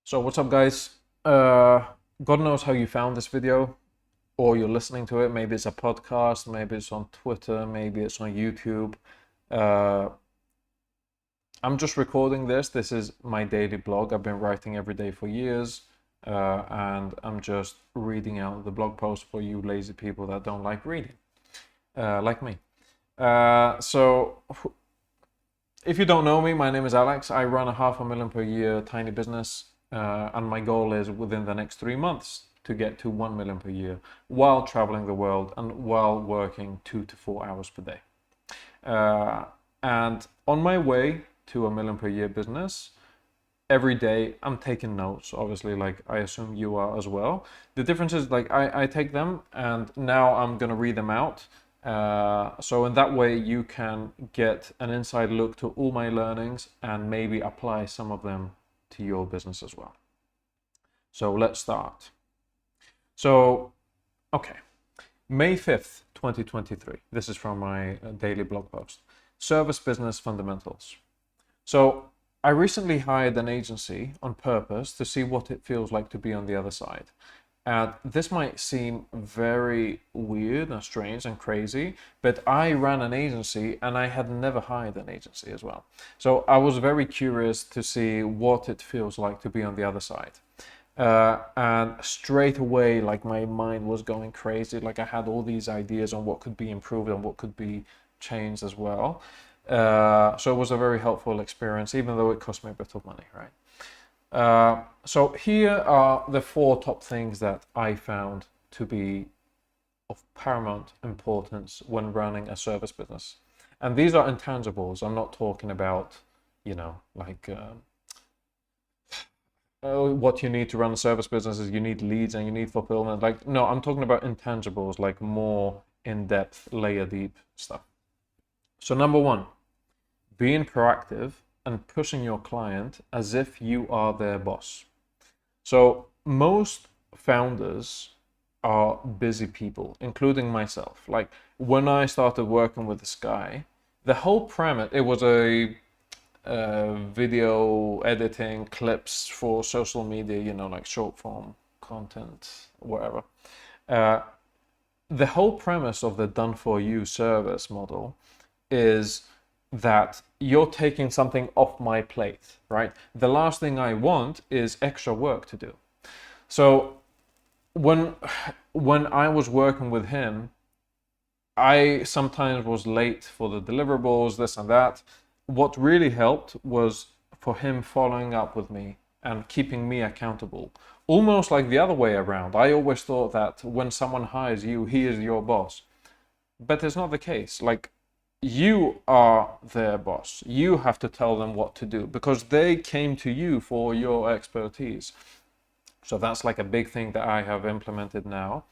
So what's up, guys? God knows how you found this video or you're listening to it. Maybe it's a podcast, maybe it's on Twitter, maybe it's on YouTube. Uh, I'm just recording this. This is my daily blog. I've been writing every day for years, and I'm just reading out the blog post for you lazy people that don't like reading, like me. So if you don't know me, my name is Alex. I run a $500,000 per year tiny business, and my goal is within the next 3 months to get to 1 million per year while traveling the world and while working 2 to 4 hours per day. And on my way to a million per year business, every day I'm taking notes, obviously, like I assume you are as well. The difference is like I take them and now I'm gonna read them out. So in that way you can get an inside look to all my learnings and maybe apply some of them to your business as well. So let's start. So, okay, May 5th, 2023. This is from my daily blog post. Service business fundamentals. So I recently hired an agency on purpose to see what it feels like to be on the other side. And this might seem very weird and strange and crazy, but I ran an agency and I had never hired an agency as well. So I was very curious to see what it feels like to be on the other side. And straight away, like my mind was going crazy. Like I had all these ideas on what could be improved and what could be changed as well. So it was a very helpful experience, even though it cost me a bit of money, right? So here are the 4 top things that I found to be of paramount importance when running a service business. And these are intangibles. I'm not talking about, like what you need to run a service business is you need leads and you need fulfillment. Like, no, I'm talking about intangibles, like more in-depth, layer deep stuff. So number 1, being proactive and pushing your client as if you are their boss. So most founders are busy people, including myself. Like when I started working with this guy, the whole premise, it was a video editing clips for social media, like short form content, whatever. The whole premise of the done for you service model is that you're taking something off my plate, right? The last thing I want is extra work to do. So when I was working with him, I sometimes was late for the deliverables, this and that. What really helped was for him following up with me and keeping me accountable. Almost like the other way around. I always thought that when someone hires you, he is your boss. But it's not the case. Like, you are their boss. You have to tell them what to do because they came to you for your expertise. So that's like a big thing that I have implemented now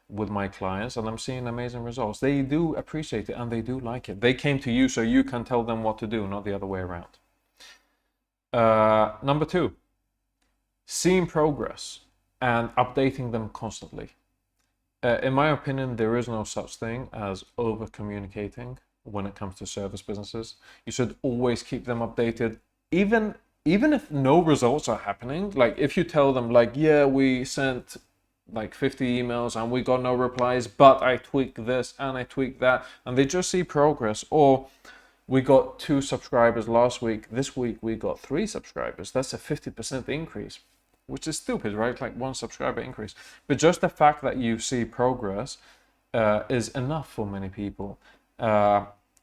with my clients, and I'm seeing amazing results. They do appreciate it and they do like it. They came to you so you can tell them what to do, not the other way around. Number 2, seeing progress and updating them constantly. In my opinion, there is no such thing as over communicating when it comes to service businesses. You should always keep them updated, even if no results are happening. Like if you tell them like, yeah, we sent like 50 emails and we got no replies, but I tweaked this and I tweaked that, and they just see progress. Or we got 2 subscribers last week, this week we got 3 subscribers. That's a 50% increase, which is stupid, right? Like 1 subscriber increase. But just the fact that you see progress is enough for many people.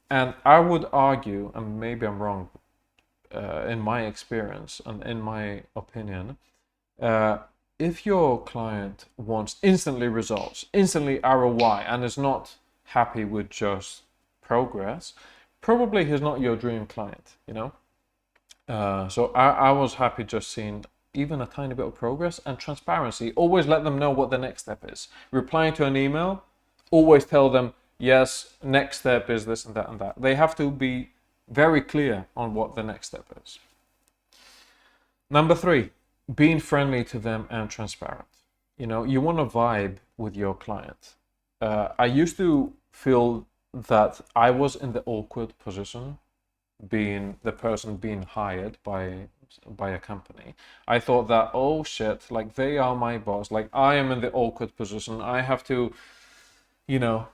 And I would argue, and maybe I'm wrong, in my experience and in my opinion, if your client wants instantly results, instantly ROI, and is not happy with just progress, probably he's not your dream client, So I was happy just seeing even a tiny bit of progress and transparency. Always let them know what the next step is. Replying to an email, always tell them, yes, next step is this and that and that. They have to be very clear on what the next step is. Number 3, being friendly to them and transparent. You want to vibe with your client. I used to feel that I was in the awkward position, being the person being hired by by a company, I thought that, oh shit, like they are my boss, like I am in the awkward position. I have to, you know,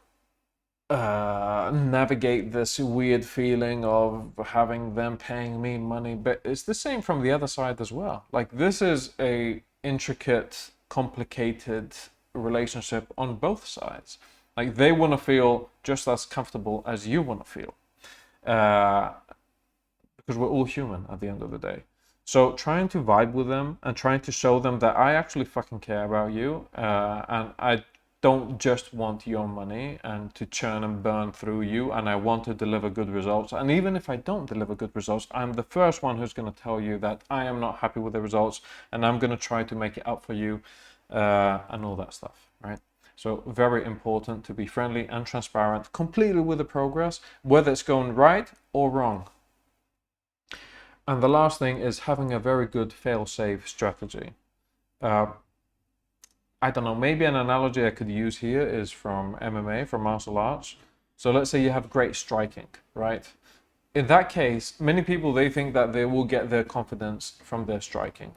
navigate this weird feeling of having them paying me money. But it's the same from the other side as well. Like this is a intricate, complicated relationship on both sides. Like they want to feel just as comfortable as you want to feel, because we're all human at the end of the day. So trying to vibe with them and trying to show them that I actually fucking care about you, and I don't just want your money and to churn and burn through you, and I want to deliver good results. And even if I don't deliver good results, I'm the first one who's going to tell you that I am not happy with the results, and I'm going to try to make it up for you, and all that stuff, right? So very important to be friendly and transparent completely with the progress, whether it's going right or wrong. And the last thing is having a very good fail-safe strategy. I don't know, maybe an analogy I could use here is from MMA, from martial arts. So let's say you have great striking, right? In that case, many people, they think that they will get their confidence from their striking.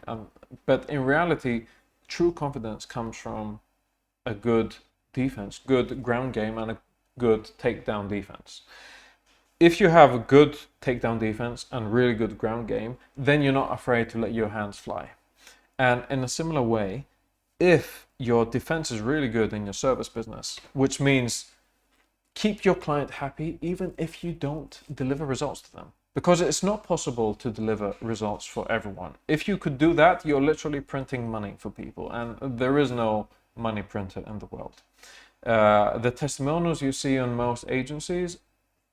But in reality, true confidence comes from a good defense, good ground game, and a good takedown defense. If you have a good takedown defense and really good ground game, then you're not afraid to let your hands fly. And in a similar way, if your defense is really good in your service business, which means keep your client happy even if you don't deliver results to them, because it's not possible to deliver results for everyone. If you could do that, you're literally printing money for people, and there is no money printer in the world. The testimonials you see on most agencies,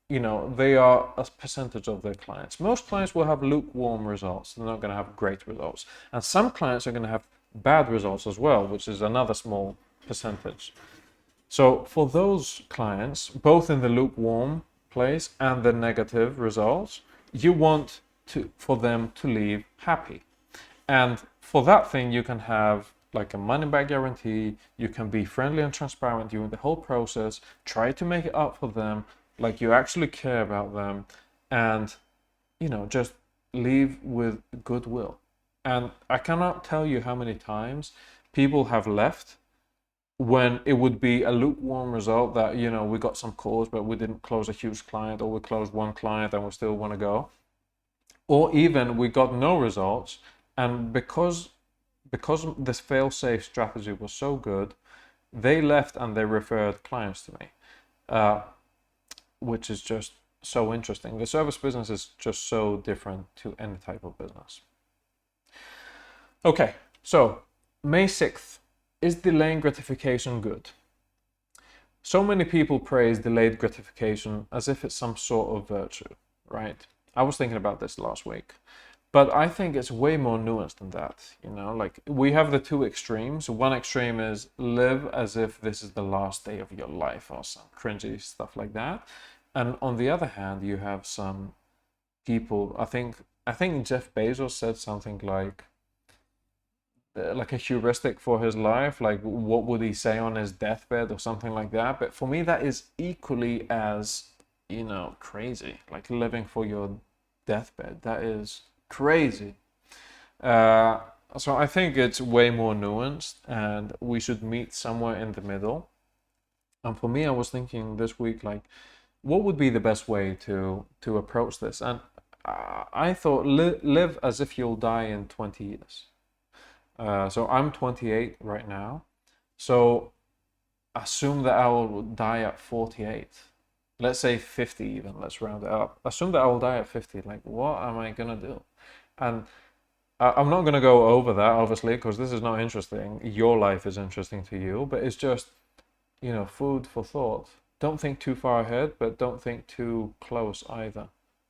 they are a percentage of their clients. Most clients will have lukewarm results. They're not going to have great results. And some clients are going to have bad results as well, which is another small percentage. So for those clients, both in the lukewarm place and the negative results, you want for them to leave happy. And for that thing, you can have like a money back guarantee. You can be friendly and transparent during the whole process. Try to make it up for them, like you actually care about them, and just leave with goodwill. And I cannot tell you how many times people have left when it would be a lukewarm result, that we got some calls but we didn't close a huge client, or we closed one client and we still want to go, or even we got no results, and because this fail-safe strategy was so good, they left and they referred clients to me, which is just so interesting. The service business is just so different to any type of business. Okay, so May 6th, is delaying gratification good? So many people praise delayed gratification as if it's some sort of virtue, right? I was thinking about this last week, but I think it's way more nuanced than that. Like we have the two extremes. One extreme is live as if this is the last day of your life, or some cringy stuff like that. And on the other hand, you have some people, I think Jeff Bezos said something like a heuristic for his life, like what would he say on his deathbed or something like that. But for me, that is equally as crazy. Like living for your deathbed, that is crazy. So I think it's way more nuanced, and we should meet somewhere in the middle. And for me, I was thinking this week, like, what would be the best way to approach this? And I thought live as if you'll die in 20 years. So I'm 28 right now. So assume that I will die at 48. Let's say 50 even, let's round it up. Assume that I will die at 50. Like, what am I going to do? And I'm not going to go over that, obviously, because this is not interesting. Your life is interesting to you, but it's just, food for thought. Don't think too far ahead, but don't think too close either.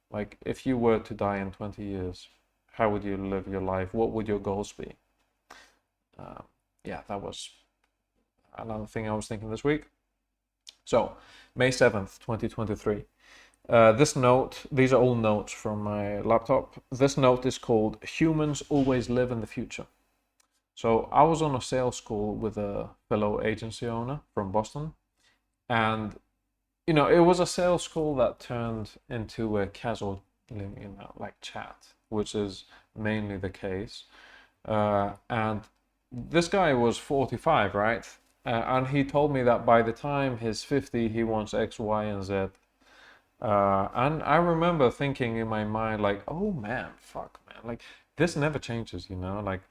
Like, if you were to die in 20 years, how would you live your life? What would your goals be? Yeah, that was another thing I was thinking this week. So, May 7th, 2023. These are all notes from my laptop. This note is called Humans Always Live in the Future. So I was on a sales call with a fellow agency owner from Boston, and it was a sales call that turned into a casual, like chat, which is mainly the case. And this guy was 45, right? And he told me that by the time he's 50, he wants X, Y, and Z. And I remember thinking in my mind, like, oh man, fuck, man, like this never changes, you know? Like,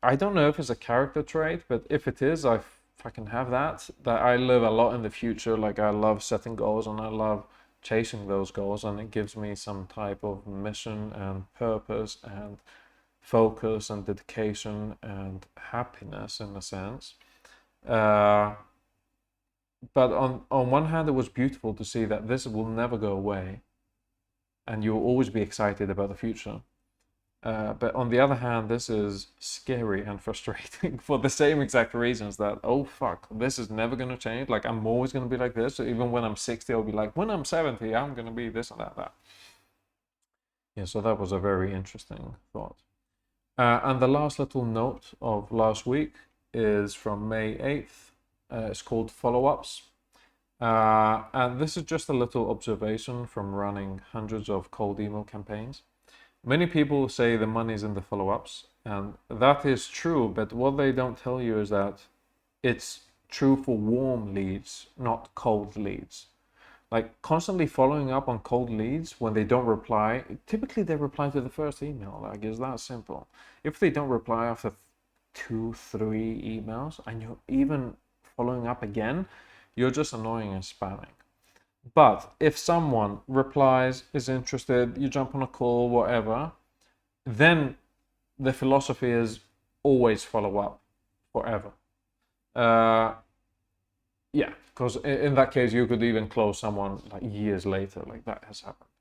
I don't know if it's a character trait, but if it is, I fucking have that. That I live a lot in the future. Like, I love setting goals and I love chasing those goals, and it gives me some type of mission and purpose and focus and dedication and happiness in a sense. But on one hand, it was beautiful to see that this will never go away, and you'll always be excited about the future. But on the other hand, this is scary and frustrating for the same exact reasons that, oh fuck, this is never going to change. Like, I'm always going to be like this. So even when I'm 60, I'll be like, when I'm 70, I'm going to be this and that. Yeah, so that was a very interesting thought. And the last little note of last week is from May 8th. It's called Follow-Ups. And this is just a little observation from running hundreds of cold email campaigns. Many people say the money's in the follow-ups, and that is true, but what they don't tell you is that it's true for warm leads, not cold leads. Like, constantly following up on cold leads when they don't reply, typically they reply to the first email. Like, it's that simple. If they don't reply after 2, 3 emails, and you're even following up again, you're just annoying and spamming. But if someone replies, is interested, you jump on a call, whatever, then the philosophy is always follow up forever. Yeah, because in that case, you could even close someone like years later, like that has happened.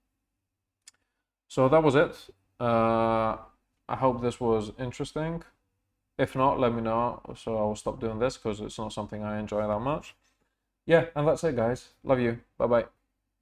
So that was it. I hope this was interesting. If not, let me know, so I will stop doing this because it's not something I enjoy that much. Yeah, and that's it, guys. Love you. Bye-bye.